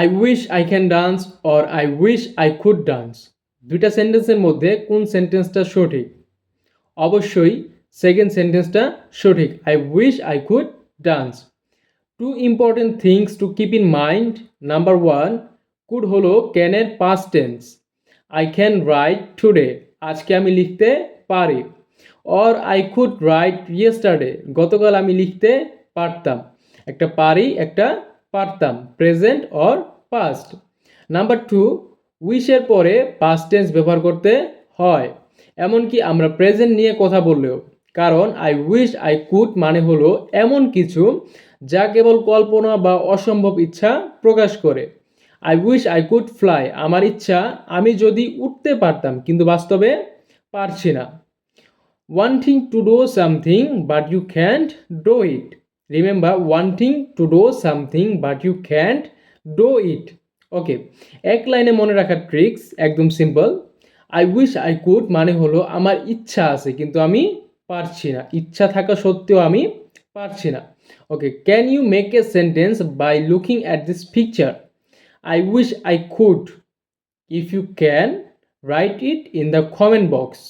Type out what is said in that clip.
I wish I can dance or I wish I could dance, দুইটা সেন্টেন্সের মধ্যে কোন সেন্টেন্সটা সঠিক? অবশ্যই সেকেন্ড সেন্টেন্সটা সঠিক, I wish I could dance. Two important things to keep in mind. Number one, could হলো ক্যানের past tense. I can write today, আজকে আমি লিখতে পারি। Or I could write yesterday, গতকাল আমি লিখতে পারতাম। একটা পারি, একটা পারতাম, present or past. Number two, উইশের পরে পাস্ট টেন্স ব্যবহার করতে হয়, এমনকি আমরা প্রেজেন্ট নিয়ে কথা বললেও। কারণ আই উইশ আই কুড মানে হলো এমন কিছু যা কেবল কল্পনা বা অসম্ভব ইচ্ছা প্রকাশ করে। I wish I could fly, আমার ইচ্ছা আমি যদি উঠতে পারতাম কিন্তু বাস্তবে পারছি না। Wanting to do something but you can't do it. Remember, wanting to do something but you can't do it. Okay, এক লাইনে মনে রাখার ট্রিক্স একদম simple. I wish I could মানে হলো আমার ইচ্ছা আছে কিন্তু আমি পারছি না, ইচ্ছা থাকা সত্ত্বেও আমি পারছি না। Okay, can you make a sentence by looking at this picture? I wish I could. If you can, write it in the comment box.